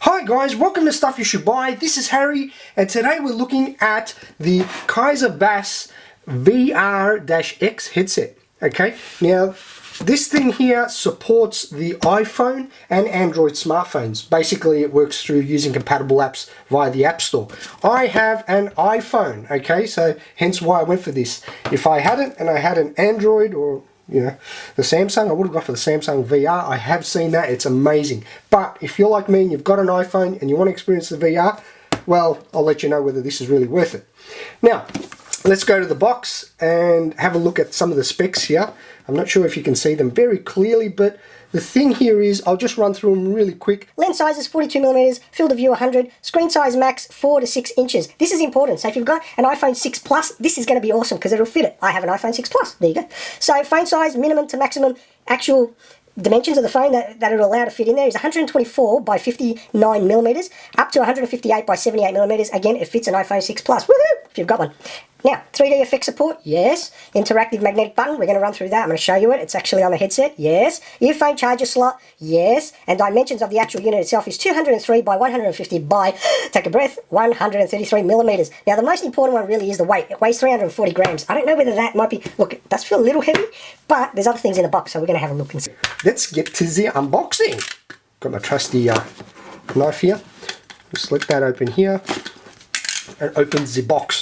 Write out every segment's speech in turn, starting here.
Hi guys, welcome to Stuff You Should Buy. This is Harry, and today we're looking at the KAISER BAAS VR-X Headset. Okay, now this thing here supports the iPhone and Android smartphones. Basically, it works through using compatible apps via the App Store. I have an iPhone, okay, so hence why I went for this. If I hadn't, and I had an Android or the Samsung, I would have gone for the Samsung VR. I have seen that, it's amazing. But if you're like me and you've got an iPhone and you want to experience the VR, well, I'll let you know whether this is really worth it. Now, let's go to the box and have a look at some of the specs here. I'm not sure if you can see them very clearly, but the thing here is, I'll just run through them really quick. Lens size is 42mm, field of view 100, screen size max 4 to 6 inches. This is important, so if you've got an iPhone 6 Plus, this is going to be awesome because it'll fit it. I have an iPhone 6 Plus, there you go. So phone size, minimum to maximum, actual dimensions of the phone that it'll allow to fit in there is 124 by 59mm, up to 158 by 78mm. Again, it fits an iPhone 6 Plus, woohoo, if you've got one. Now, 3D effect support, yes. Interactive magnetic button, we're going to run through that. I'm going to show you it. It's actually on the headset, yes. Earphone charger slot, yes. And dimensions of the actual unit itself is 203 by 150 by, take a breath, 133mm. Now, the most important one really is the weight. It weighs 340 grams. I don't know whether that might be, look, it does feel a little heavy, but there's other things in the box, so we're going to have a look and see. Let's get to the unboxing. Got my trusty knife here. Just let that open here and open the box.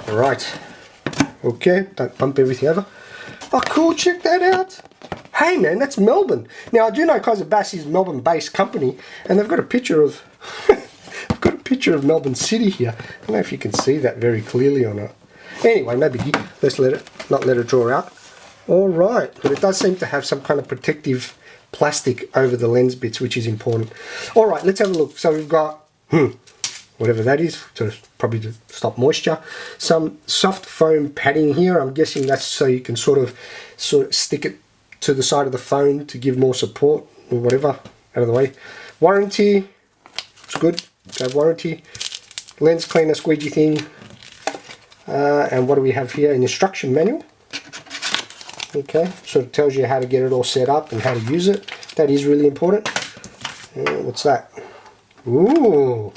Alright, okay, don't bump everything over. Oh cool, check that out. Hey man, that's Melbourne. Now I do know KAISER BAAS is a Melbourne based company, and they've got a picture of I've got a picture of Melbourne City here. I don't know if you can see that very clearly or not. Anyway, no biggie. Let's not let it draw out. Alright, but it does seem to have some kind of protective plastic over the lens bits, which is important. Alright, let's have a look. So we've got whatever that is, probably to stop moisture. Some soft foam padding here. I'm guessing that's so you can sort of stick it to the side of the phone to give more support or whatever. Out of the way. Warranty, it's good. Got warranty. Lens cleaner squeegee thing. And what do we have here? An instruction manual. Okay, sort of tells you how to get it all set up and how to use it. That is really important. What's that? Ooh.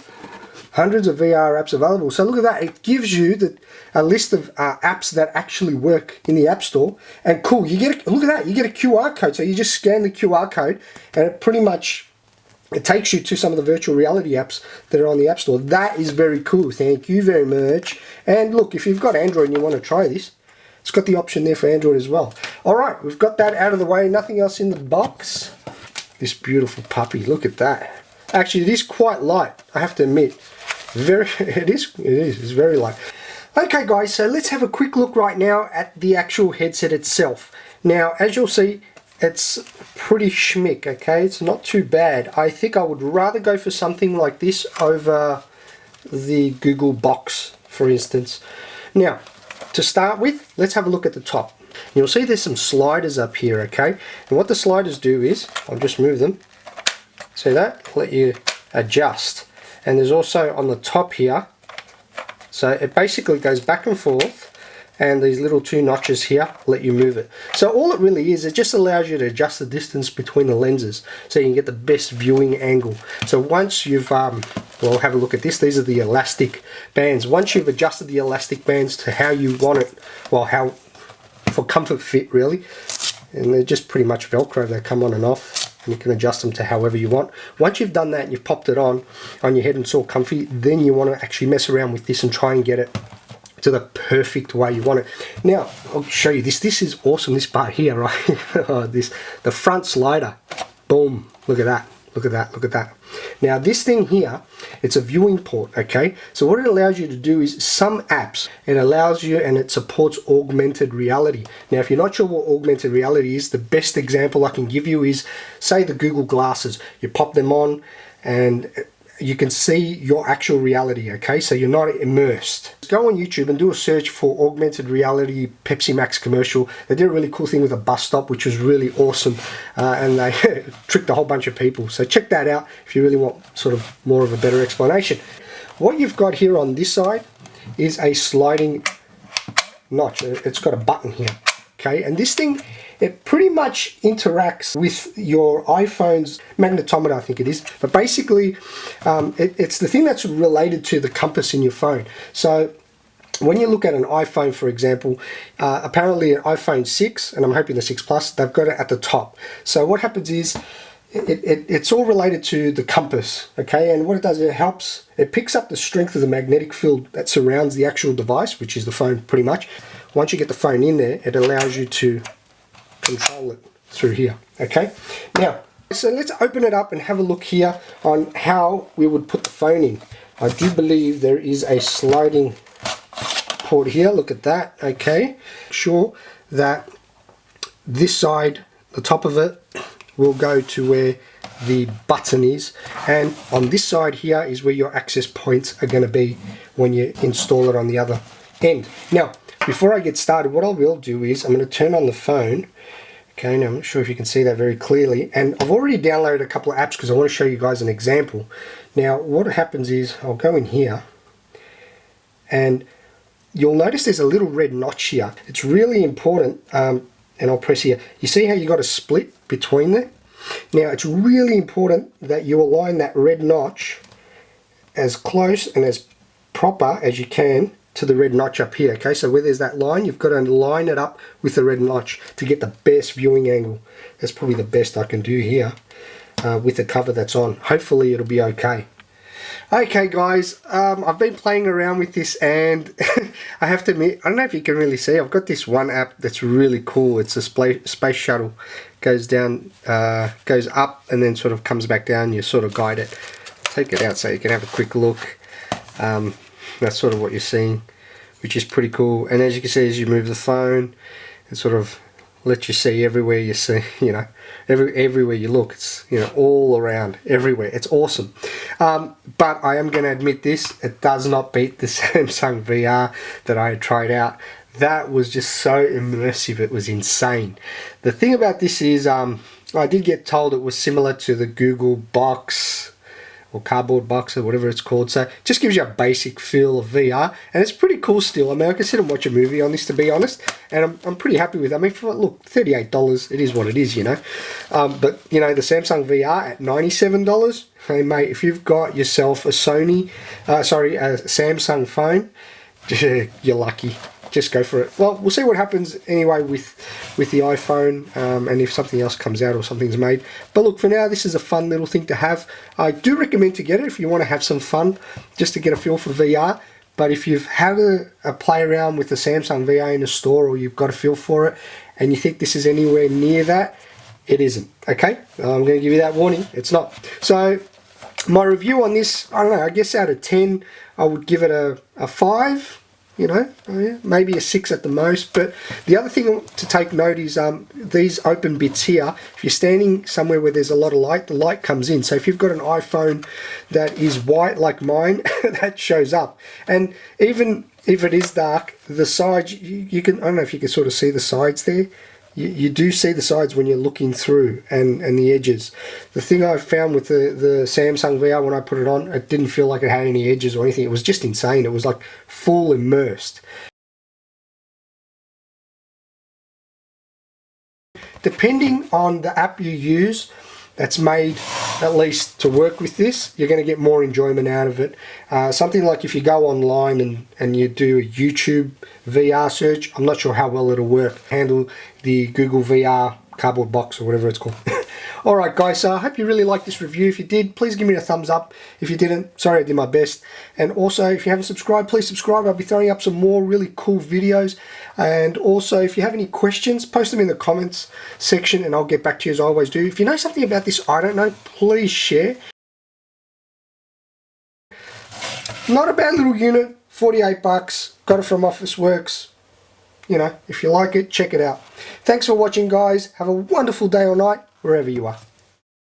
Hundreds of VR apps available. So look at that. It gives you a list of apps that actually work in the App Store. And cool, you get look at that. You get a QR code. So you just scan the QR code, and it pretty much takes you to some of the virtual reality apps that are on the App Store. That is very cool. Thank you very much. And look, if you've got Android and you want to try this, it's got the option there for Android as well. All right, we've got that out of the way. Nothing else in the box. This beautiful puppy. Look at that. Actually, it is quite light, I have to admit. It is, it's very light. Okay guys, so let's have a quick look right now at the actual headset itself. Now, as you'll see, it's pretty schmick, okay? It's not too bad. I think I would rather go for something like this over the Google Box, for instance. Now, to start with, let's have a look at the top. You'll see there's some sliders up here, okay? And what the sliders do is, I'll just move them. See that? Let you adjust. And there's also on the top here, so it basically goes back and forth, and these little two notches here let you move it. So all it really is, it just allows you to adjust the distance between the lenses so you can get the best viewing angle. So once you've, well, have a look at this. These are the elastic bands. Once you've adjusted the elastic bands to how you want it, well, how for comfort fit really, and they're just pretty much Velcro. They come on and off. You can adjust them to however you want. Once you've done that and you've popped it on your head and it's all comfy, then you want to actually mess around with this and try and get it to the perfect way you want it. Now, I'll show you this. This is awesome, this part here, right? The front slider. Boom. Look at that. Look at that. Look at that. Now, this thing here, it's a viewing port, okay? So what it allows you to do is some apps, it allows you and it supports augmented reality. Now, if you're not sure what augmented reality is, the best example I can give you is, say, the Google glasses. You pop them on and you can see your actual reality, okay? So you're not immersed. Go on YouTube and do a search for augmented reality Pepsi Max commercial. They did a really cool thing with a bus stop, which was really awesome, and they tricked a whole bunch of people. So check that out if you really want sort of more of a better explanation. What you've got here on this side is a sliding notch. It's got a button here. okay? And this thing, it pretty much interacts with your iPhone's magnetometer, I think it is. But basically, it's the thing that's related to the compass in your phone. So when you look at an iPhone, for example, apparently an iPhone 6, and I'm hoping the 6 Plus, they've got it at the top. So what happens is, it's all related to the compass, okay? And what it does, it picks up the strength of the magnetic field that surrounds the actual device, which is the phone pretty much. Once you get the phone in there, it allows you to control it through here, okay? Now, so let's open it up and have a look here on how we would put the phone in. I do believe there is a sliding port here, look at that, okay? Sure that this side, the top of it, will go to where the button is, and on this side here is where your access points are going to be when you install it on the other end. Now, before I get started, what I will do is I'm going to turn on the phone. Okay, now I'm not sure if you can see that very clearly, and I've already downloaded a couple of apps because I want to show you guys an example. Now, what happens is I'll go in here, and you'll notice there's a little red notch here. It's really important, and I'll press here. You see how you got a split between there? Now, it's really important that you align that red notch as close and as proper as you can to the red notch up here, okay? So where there's that line, you've got to line it up with the red notch to get the best viewing angle. That's probably the best I can do here with the cover that's on. Hopefully it'll be okay. Okay guys, I've been playing around with this, and I have to admit, I don't know if you can really see, I've got this one app that's really cool. It's a space shuttle. Goes down, goes up and then sort of comes back down. You sort of guide it. Take it out so you can have a quick look. That's sort of what you're seeing, which is pretty cool. And as you can see, as you move the phone, it sort of lets you see everywhere you see, you know, everywhere you look. It's, you know, all around, everywhere. It's awesome. But I am going to admit this, it does not beat the Samsung VR that I had tried out. That was just so immersive, it was insane. The thing about this is, I did get told it was similar to the Google box, or cardboard box, or whatever it's called. So it just gives you a basic feel of VR, and it's pretty cool still. I mean, I can sit and watch a movie on this, to be honest, and I'm pretty happy with it. I mean, for, look, $38, it is what it is, you know. But, you know, the Samsung VR at $97, hey mate, if you've got yourself a Samsung phone, you're lucky. Just go for it. Well, we'll see what happens anyway with the iPhone, and if something else comes out or something's made. But look, for now, this is a fun little thing to have. I do recommend to get it if you want to have some fun, just to get a feel for VR. But if you've had a play around with the Samsung VR in a store, or you've got a feel for it, and you think this is anywhere near that, it isn't. Okay? I'm going to give you that warning. It's not. So, my review on this, I don't know, I guess out of 10, I would give it a 5. You know, maybe a 6 at the most. But the other thing to take note is these open bits here. If you're standing somewhere where there's a lot of light, the light comes in. So if you've got an iPhone that is white like mine, that shows up. And even if it is dark, the sides, you can, I don't know if you can sort of see the sides there. You do see the sides when you're looking through, and the edges. The thing I found with the Samsung VR, when I put it on, it didn't feel like it had any edges or anything. It was just insane. It was like full immersed. Depending on the app you use that's made at least to work with this, you're going to get more enjoyment out of it. Something like if you go online and you do a YouTube VR search, I'm not sure how well it'll work. Handle the Google VR cardboard box or whatever it's called. Alright guys, so I hope you really liked this review. If you did, please give me a thumbs up. If you didn't, sorry, I did my best. And also, if you haven't subscribed, please subscribe. I'll be throwing up some more really cool videos. And also, if you have any questions, post them in the comments section and I'll get back to you as I always do. If you know something about this I don't know, please share. Not a bad little unit, 48 bucks, got it from Officeworks. You know, if you like it, check it out. Thanks for watching guys. Have a wonderful day or night, wherever you are.